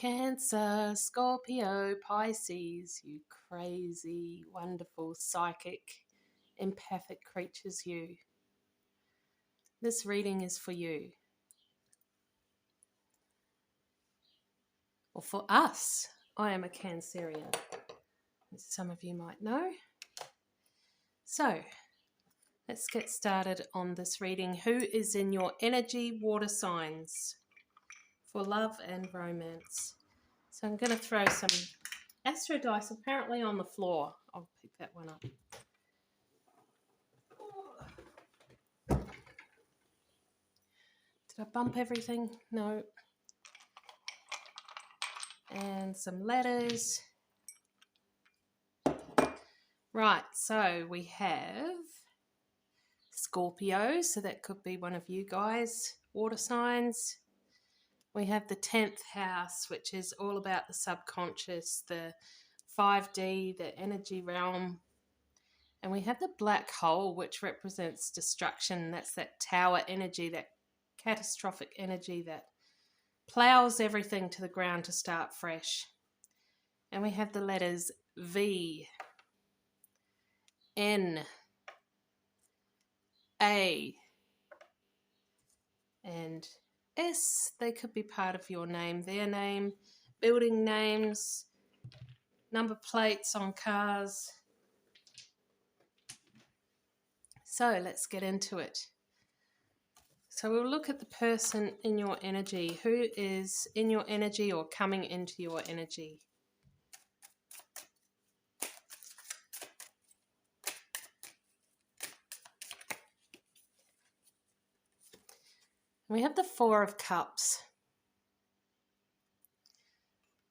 Cancer, Scorpio, Pisces, you crazy, wonderful, psychic, empathic creatures, you. This reading is for you. Or for us. I am a Cancerian, as some of you might know. So, let's get started on this reading. Who is in your energy, water signs, for love and romance? So I'm going to throw some Astro dice apparently on the floor. I'll pick that one up. Did I bump everything? No. And some letters. Right, so we have Scorpio, so that could be one of you guys, water signs. We have the 10th house, which is all about the subconscious, the 5D, the energy realm. And we have the black hole, which represents destruction. That's that tower energy, that catastrophic energy that plows everything to the ground to start fresh. And we have the letters V, N, A, and S. They could be part of your name, their name, building names, number plates on cars. So let's get into it. So we'll look at the person in your energy. Who is in your energy or coming into your energy? We have the Four of Cups.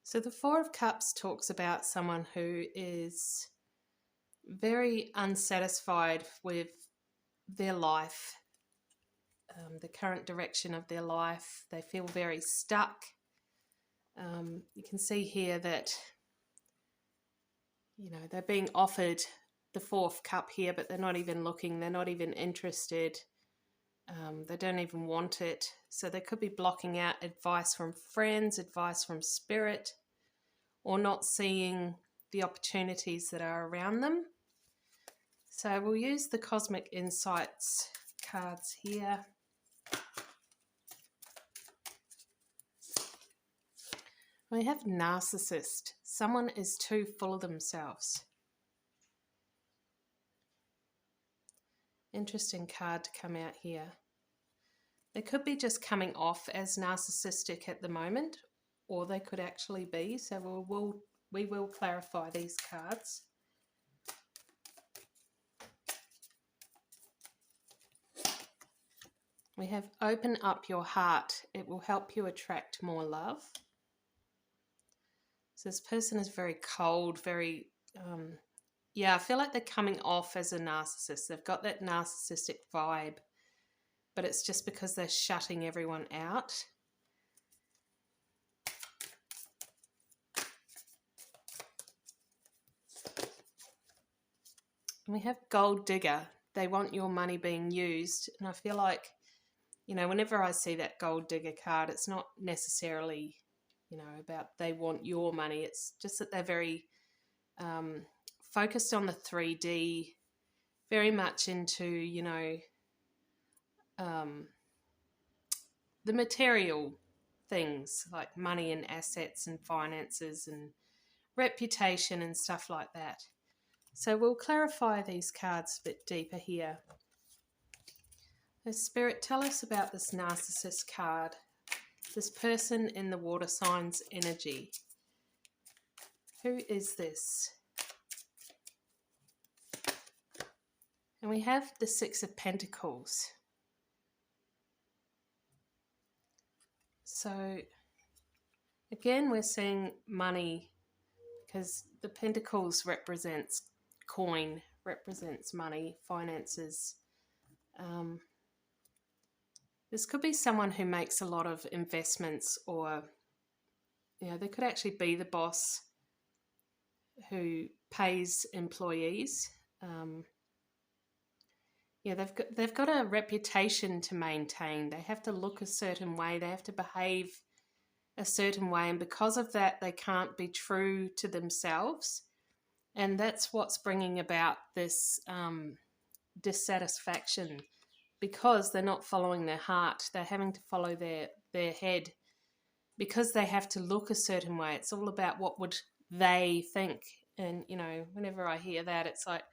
So the Four of Cups talks about someone who is very unsatisfied with their life, the current direction of their life. They feel very stuck. You can see here that, they're being offered the fourth cup here, but they're not even looking. They're not even interested. They don't even want it. So they could be blocking out advice from friends, advice from spirit, or not seeing the opportunities that are around them. So we'll use the Cosmic Insights cards here. We have Narcissist. Someone is too full of themselves. Interesting card to come out here. They could be just coming off as narcissistic at the moment, or they could actually be. So we will clarify these cards. We have open up your heart. It will help you attract more love. So this person is very cold, very, I feel like they're coming off as a narcissist. They've got that narcissistic vibe, but it's just because they're shutting everyone out. And we have Gold Digger. They want your money being used. And I feel like, whenever I see that Gold Digger card, it's not necessarily, about they want your money. It's just that they're very focused on the 3D, very much into, the material things like money and assets and finances and reputation and stuff like that. So we'll clarify these cards a bit deeper here. So Spirit, tell us about this Narcissist card, this person in the water signs energy. Who is this? And we have the Six of Pentacles. So again, we're seeing money because the Pentacles represents coin, represents money, finances. This could be someone who makes a lot of investments, or they could actually be the boss who pays employees. They've got a reputation to maintain. They have to look a certain way. They have to behave a certain way, and because of that they can't be true to themselves, and that's what's bringing about this dissatisfaction, because they're not following their heart. They're having to follow their head because they have to look a certain way. It's all about what would they think. And, you know, whenever I hear that, it's like,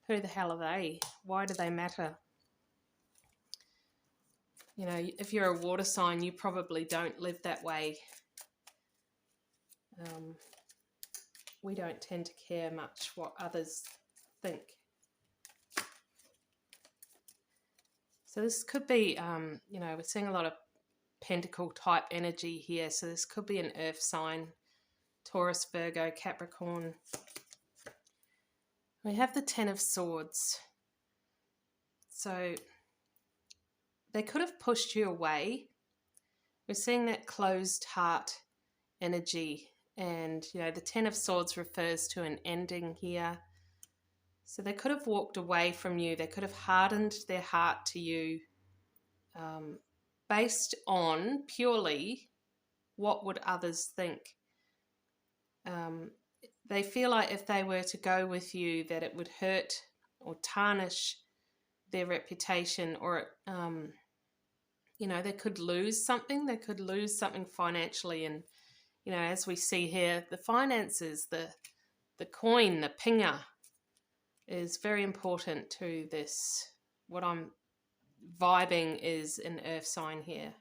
who the hell are they? Why do they matter? You know, if you're a water sign, you probably don't live that way. We don't tend to care much what others think. So this could be, you know, we're seeing a lot of pentacle type energy here. So this could be an earth sign, Taurus, Virgo, Capricorn. We have the Ten of Swords. So they could have pushed you away. We're seeing that closed heart energy. And, you know, the Ten of Swords refers to an ending here. So they could have walked away from you. They could have hardened their heart to you based on purely what would others think. They feel like if they were to go with you that it would hurt or tarnish their reputation, or, you know, they could lose something. They could lose something financially. And, you know, as we see here, the finances, the coin, the pinga is very important to this. What I'm vibing is an earth sign here.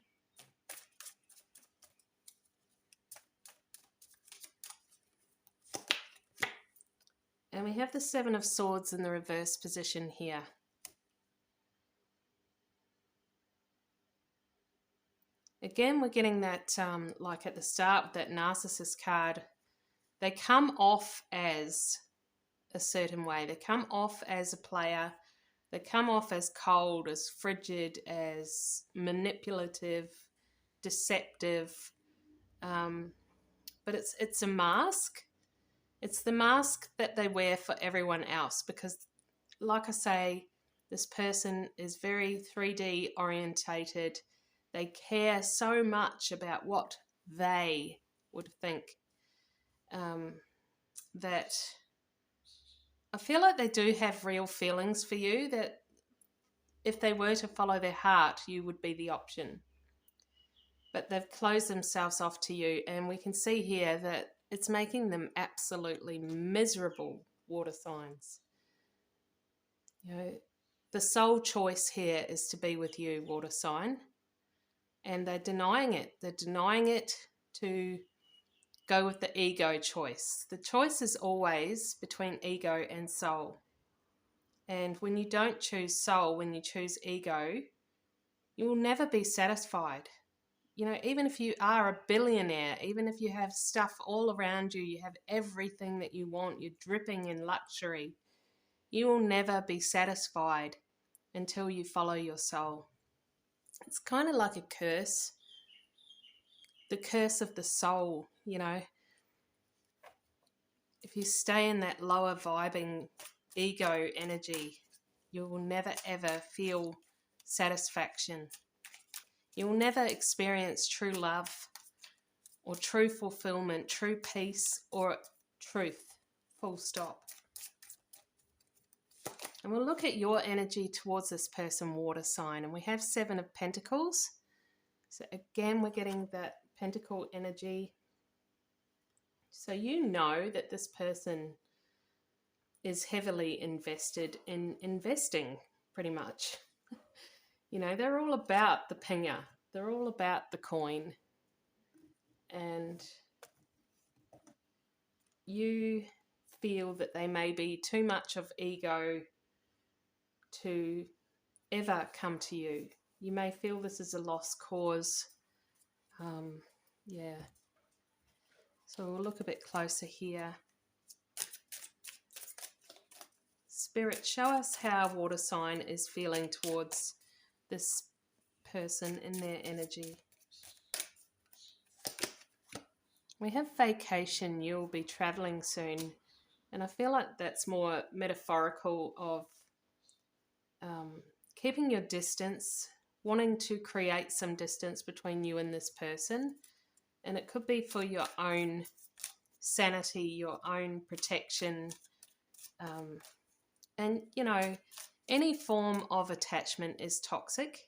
And we have the Seven of Swords in the reverse position here. Again, we're getting that, like at the start with that Narcissist card, they come off as a certain way. They come off as a player. They come off as cold, as frigid, as manipulative, deceptive. But it's a mask. It's the mask that they wear for everyone else, because, like I say, this person is very 3D orientated. They care so much about what they would think that I feel like they do have real feelings for you, that if they were to follow their heart, you would be the option. But they've closed themselves off to you, and we can see here that it's making them absolutely miserable, water signs. You know, the sole choice here is to be with you, water sign. And they're denying it. They're denying it to go with the ego choice. The choice is always between ego and soul. And when you don't choose soul, when you choose ego, you will never be satisfied. You know, even if you are a billionaire, even if you have stuff all around you, you have everything that you want, you're dripping in luxury, you will never be satisfied until you follow your soul. It's kind of like a curse, the curse of the soul, you know. If you stay in that lower vibing ego energy, you will never ever feel satisfaction. You will never experience true love or true fulfillment, true peace, or truth, full stop. And we'll look at your energy towards this person, water sign. And we have Seven of Pentacles. So again, we're getting that pentacle energy. So you know that this person is heavily invested in investing, pretty much. You know, they're all about the pinga. They're all about the coin. And you feel that they may be too much of ego to ever come to you. You may feel this is a lost cause. Yeah. So we'll look a bit closer here. Spirit, show us how water sign is feeling towards this person in their energy. We have vacation. You'll be traveling soon. And I feel like that's more metaphorical of keeping your distance, wanting to create some distance between you and this person, And it could be for your own sanity, your own protection. And, you know, any form of attachment is toxic.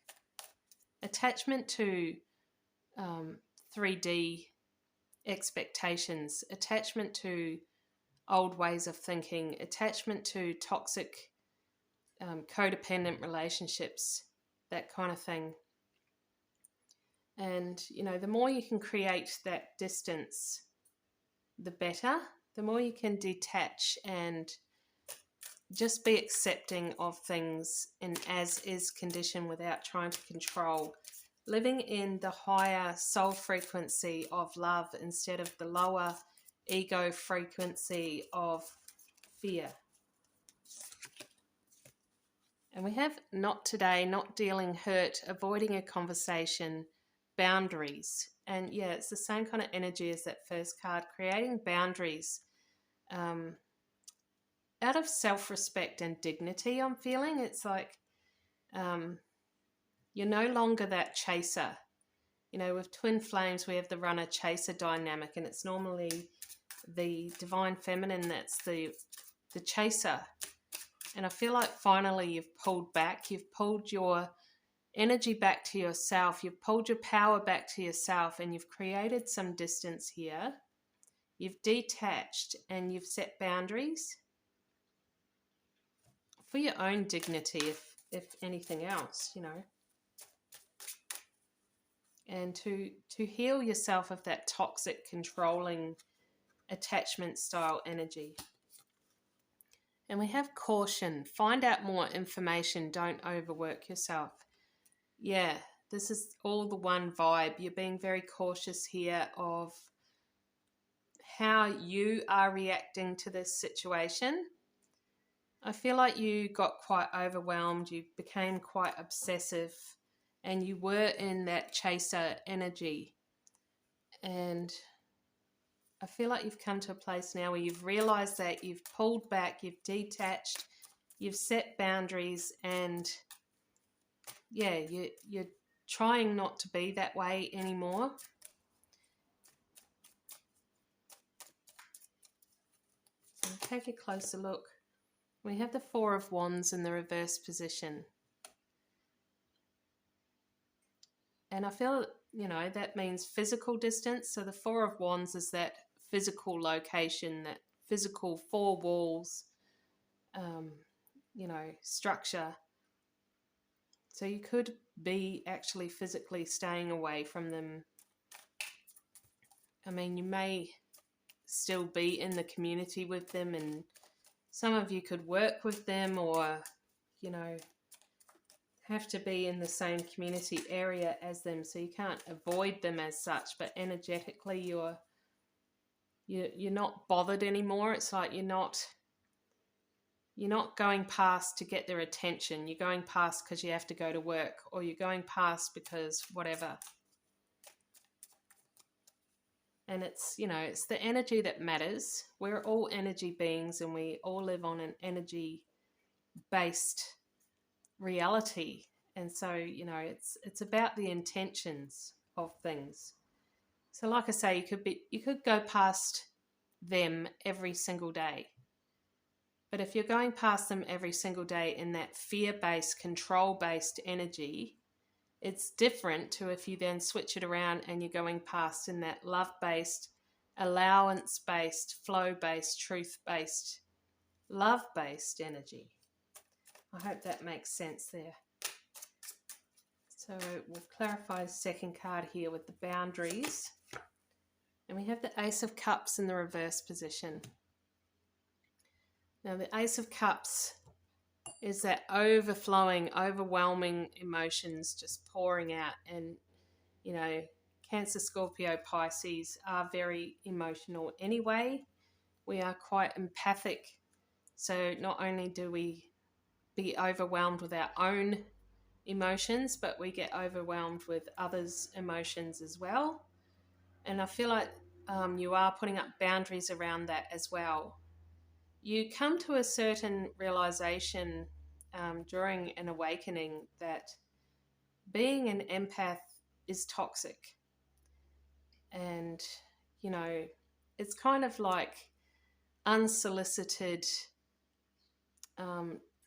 Attachment to 3D expectations, attachment to old ways of thinking, attachment to toxic codependent relationships, that kind of thing. And, you know, the more you can create that distance, the better. The more you can detach and just be accepting of things in as-is condition without trying to control. Living in the higher soul frequency of love instead of the lower ego frequency of fear. And we have not today, not dealing, hurt, avoiding a conversation, boundaries. And yeah, it's the same kind of energy as that first card, creating boundaries out of self-respect and dignity. I'm feeling it's like you're no longer that chaser. You know, with twin flames, we have the runner-chaser dynamic, and it's normally the divine feminine that's the chaser. And I feel like finally you've pulled back. You've pulled your energy back to yourself. You've pulled your power back to yourself, and you've created some distance here. You've detached and you've set boundaries for your own dignity, if anything else, you know. And to heal yourself of that toxic, controlling, attachment style energy. And we have caution. Find out more information. Don't overwork yourself. Yeah, this is all the one vibe. You're being very cautious here of how you are reacting to this situation. I feel like you got quite overwhelmed. You became quite obsessive. And you were in that chaser energy. And I feel like you've come to a place now where you've realized that you've pulled back, you've detached, you've set boundaries, and yeah, you're trying not to be that way anymore. So take a closer look. We have the Four of Wands in the reverse position. And I feel, you know, that means physical distance. So the Four of Wands is that physical location, that physical four walls, you know, structure. So you could be actually physically staying away from them. I mean, you may still be in the community with them, and some of you could work with them, or, you know, have to be in the same community area as them, so you can't avoid them as such, but energetically you're not bothered anymore. It's like you're not going past to get their attention. You're going past because you have to go to work, or you're going past because whatever. And it's, you know, it's the energy that matters. We're all energy beings, and we all live on an energy-based reality. And so, you know, it's about the intentions of things. So like I say, you could go past them every single day. But if you're going past them every single day in that fear-based, control-based energy, it's different to if you then switch it around and you're going past in that love-based, allowance-based, flow-based, truth-based, love-based energy. I hope that makes sense there. So we'll clarify the second card here with the boundaries. And we have the Ace of Cups in the reverse position. Now the Ace of Cups is that overflowing, overwhelming emotions just pouring out. And, you know, Cancer, Scorpio, Pisces are very emotional anyway. We are quite empathic. So not only do we be overwhelmed with our own emotions, but we get overwhelmed with others' emotions as well. And I feel like you are putting up boundaries around that as well. You come to a certain realization during an awakening that being an empath is toxic. And you know, it's kind of like unsolicited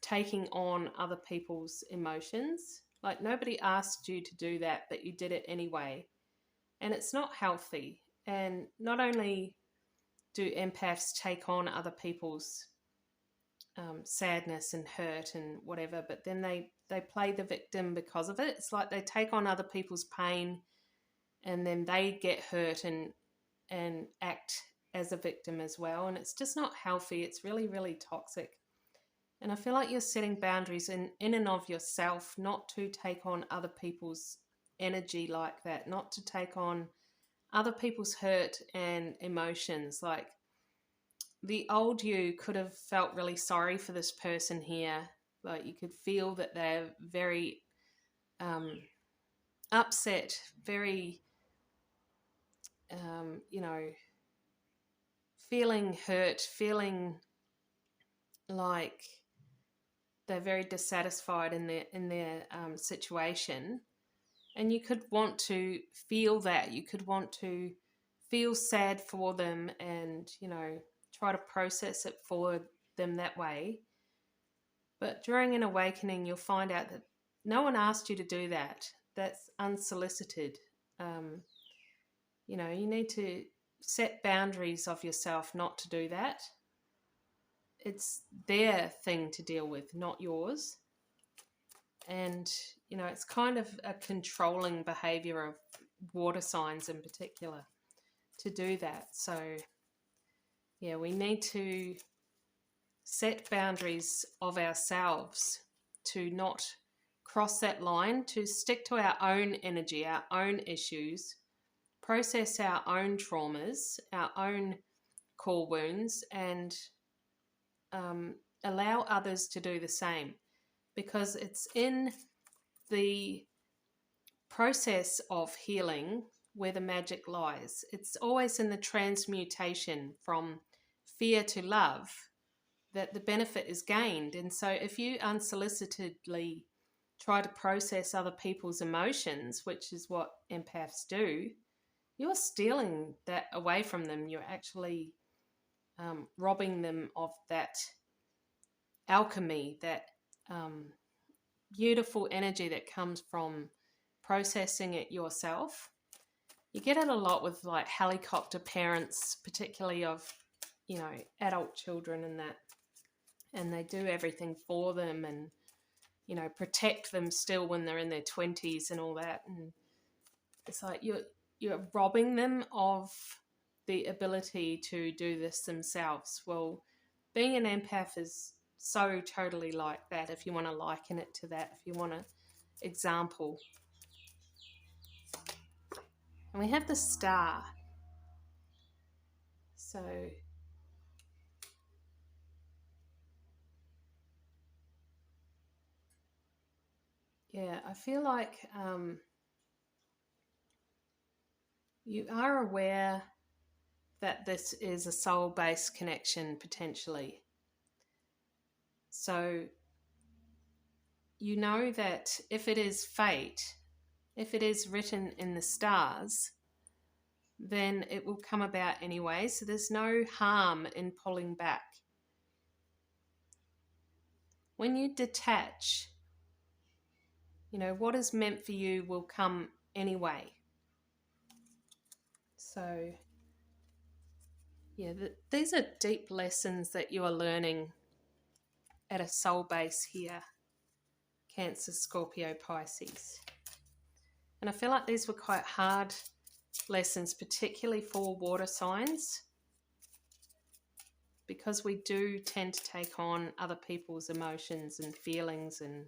taking on other people's emotions. Like nobody asked you to do that, but you did it anyway. And it's not healthy. And not only do empaths take on other people's sadness and hurt and whatever, but then they play the victim because of it. It's like they take on other people's pain and then they get hurt and act as a victim as well. And it's just not healthy. It's really, really toxic. And I feel like you're setting boundaries in and of yourself, not to take on other people's energy like that, not to take on other people's hurt and emotions. Like the old you could have felt really sorry for this person here. Like you could feel that they're very upset, very, you know, feeling hurt, feeling like they're very dissatisfied in their situation. And you could want to feel that. You could want to feel sad for them and, you know, try to process it for them that way. But during an awakening, you'll find out that no one asked you to do that. That's unsolicited. You know, you need to set boundaries of yourself not to do that. It's their thing to deal with, not yours. And, you know, it's kind of a controlling behavior of water signs in particular to do that. So, yeah, we need to set boundaries of ourselves to not cross that line, to stick to our own energy, our own issues, process our own traumas, our own core wounds, and allow others to do the same. Because it's in the process of healing where the magic lies. It's always in the transmutation from fear to love that the benefit is gained. And so if you unsolicitedly try to process other people's emotions, which is what empaths do, you're stealing that away from them. You're actually robbing them of that alchemy, that beautiful energy that comes from processing it yourself. You get it a lot with like helicopter parents, particularly of, you know, adult children and that, and they do everything for them and, you know, protect them still when they're in their 20s and all that. And it's like you're robbing them of the ability to do this themselves. Well, being an empath is so totally like that, if you want to liken it to that, if you want an example. And we have the star. So yeah, I feel like you are aware that this is a soul-based connection potentially. So you know that if it is fate, if it is written in the stars, then it will come about anyway. So there's no harm in pulling back. When you detach, you know, what is meant for you will come anyway. So, yeah, these are deep lessons that you are learning at a soul base here, Cancer, Scorpio, Pisces. And I feel like these were quite hard lessons, particularly for water signs, because we do tend to take on other people's emotions and feelings, and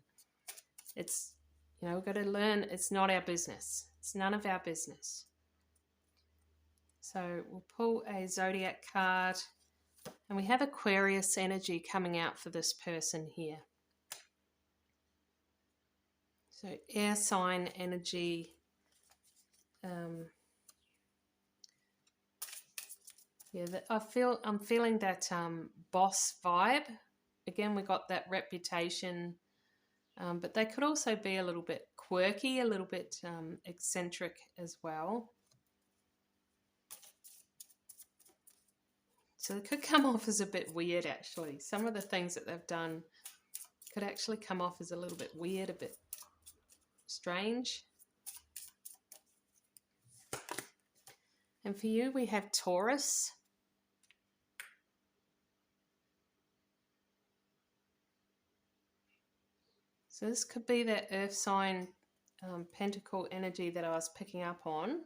it's, you know, we've got to learn it's not our business. It's none of our business. So we'll pull a zodiac card, and we have Aquarius energy coming out for this person here. So air sign energy. Yeah, I'm feeling that boss vibe. Again, we got that reputation, but they could also be a little bit quirky, a little bit eccentric as well. So it could come off as a bit weird, actually. Some of the things that they've done could actually come off as a little bit weird, a bit strange. And for you, we have Taurus. So this could be that earth sign pentacle energy that I was picking up on.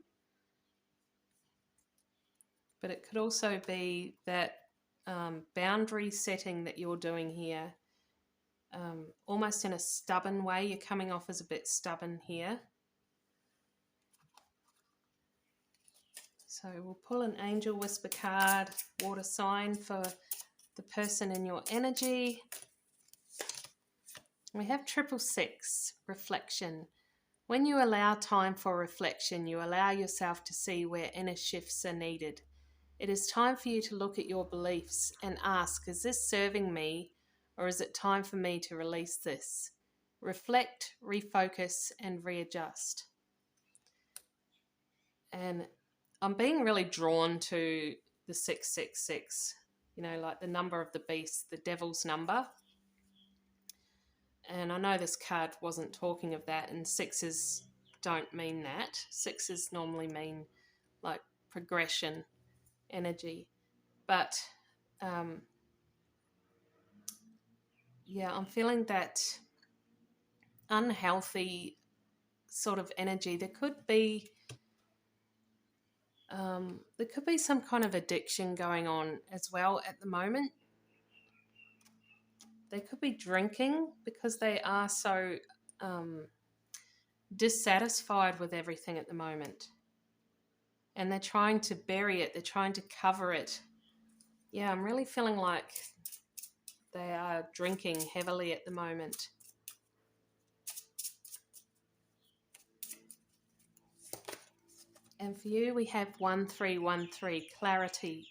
But it could also be that boundary setting that you're doing here, almost in a stubborn way. You're coming off as a bit stubborn here. So we'll pull an angel whisper card, water sign, for the person in your energy. We have 666, reflection. When you allow time for reflection, you allow yourself to see where inner shifts are needed. It is time for you to look at your beliefs and ask, is this serving me, or is it time for me to release this? Reflect, refocus, and readjust. And I'm being really drawn to the 666, you know, like the number of the beast, the devil's number. And I know this card wasn't talking of that, and sixes don't mean that. Sixes normally mean like progression, energy. But yeah, I'm feeling that unhealthy sort of energy. There could be some kind of addiction going on as well at the moment. They could be drinking because they are so dissatisfied with everything at the moment. And they're trying to bury it. They're trying to cover it. Yeah, I'm really feeling like they are drinking heavily at the moment. And for you, we have 1313, clarity.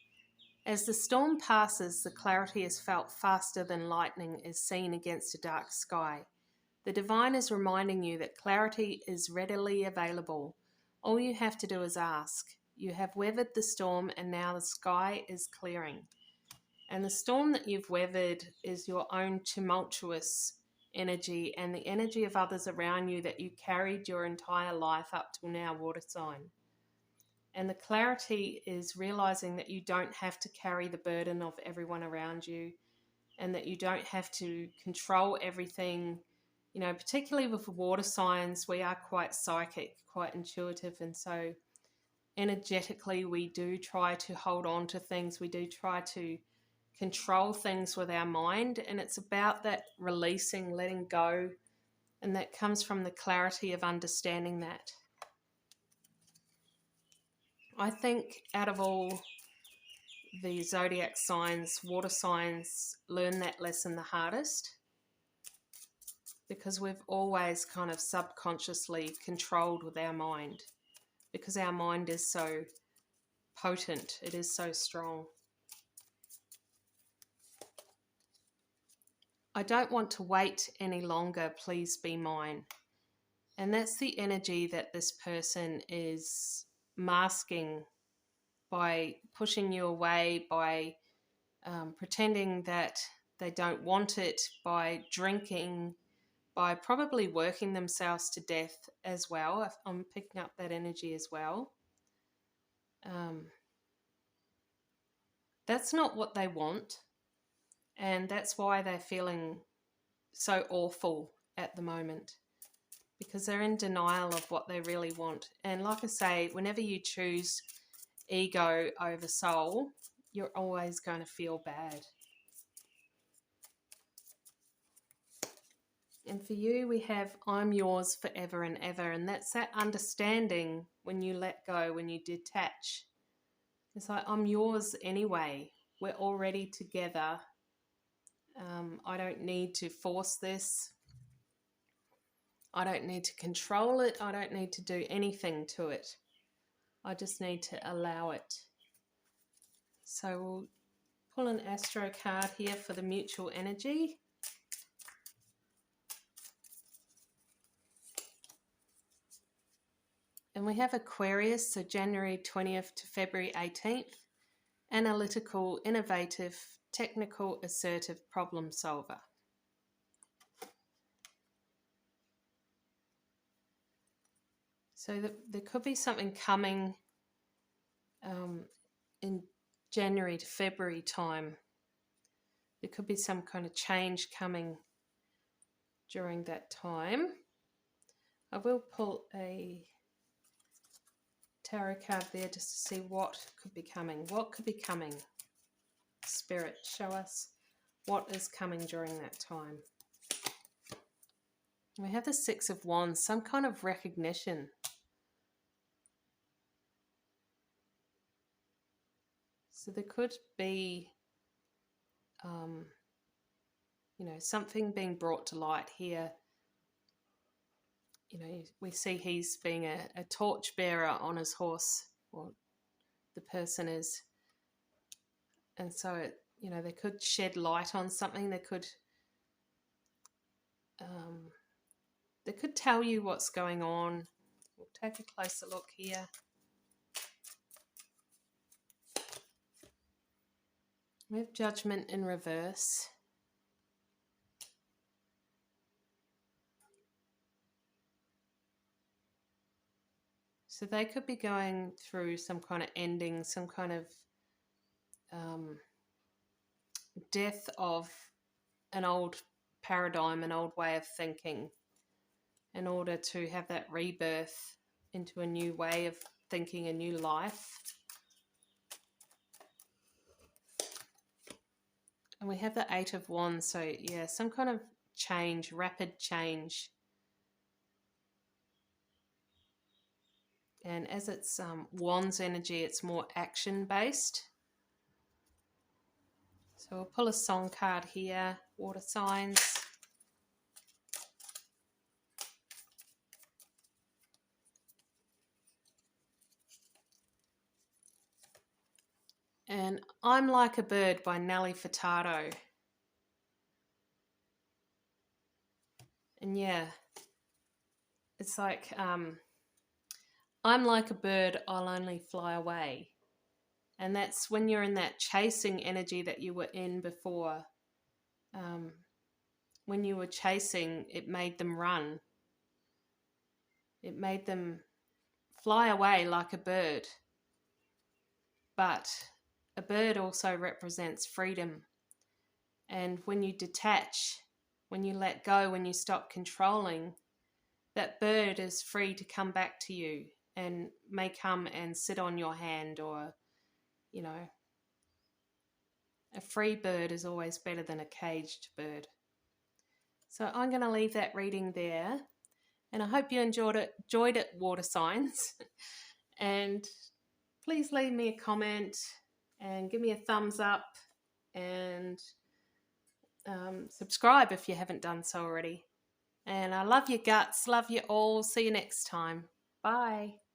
As the storm passes, the clarity is felt faster than lightning is seen against a dark sky. The divine is reminding you that clarity is readily available. All you have to do is ask. You have weathered the storm and now the sky is clearing. And the storm that you've weathered is your own tumultuous energy and the energy of others around you that you carried your entire life up till now, water sign. And the clarity is realizing that you don't have to carry the burden of everyone around you and that you don't have to control everything. You know, particularly with water signs, we are quite psychic, quite intuitive. And so energetically, we do try to hold on to things. We do try to control things with our mind. And it's about that releasing, letting go. And that comes from the clarity of understanding that. I think out of all the zodiac signs, water signs learn that lesson the hardest because we've always kind of subconsciously controlled with our mind because our mind is so potent, it is so strong. I don't want to wait any longer, please be mine. And that's the energy that this person is masking by pushing you away, by pretending that they don't want it, by drinking, by probably working themselves to death as well. I'm picking up that energy as well. That's not what they want, and that's why they're feeling so awful at the moment, because they're in denial of what they really want. And like I say, whenever you choose ego over soul, you're always going to feel bad. And for you, we have I'm yours forever and ever. And that's that understanding when you let go, when you detach. It's like, I'm yours anyway. We're already together. I don't need to force this. I don't need to control it. I don't need to do anything to it. I just need to allow it. So we'll pull an Astro card here for the mutual energy. And we have Aquarius, so January 20th to February 18th. analytical, innovative, technical, assertive problem solver. So there could be something coming in January to February time. There could be some kind of change coming during that time. I will pull a tarot card there just to see what could be coming. What could be coming? Spirit, show us what is coming during that time. We have the Six of Wands, some kind of recognition. So there could be, something being brought to light here. We see he's being a torch bearer on his horse, or the person is. And so, they could shed light on something. They could tell you what's going on. We'll take a closer look here. We have Judgment in reverse. So they could be going through some kind of ending, some kind of death of an old paradigm, an old way of thinking, in order to have that rebirth into a new way of thinking, a new life. And we have the Eight of Wands, so yeah, some kind of change, rapid change. And as it's Wands energy, it's more action-based. So we'll pull a song card here, water signs. And I'm Like a Bird by Nelly Furtado. And yeah, it's like, I'm like a bird, I'll only fly away. And that's when you're in that chasing energy that you were in before. When you were chasing, it made them run. It made them fly away like a bird. But a bird also represents freedom. And when you detach, when you let go, when you stop controlling, that bird is free to come back to you and may come and sit on your hand, or, a free bird is always better than a caged bird. So I'm going to leave that reading there. And I hope you enjoyed it, water signs. And please leave me a comment and give me a thumbs up, and subscribe if you haven't done so already. And I love your guts. Love you all. See you next time. Bye.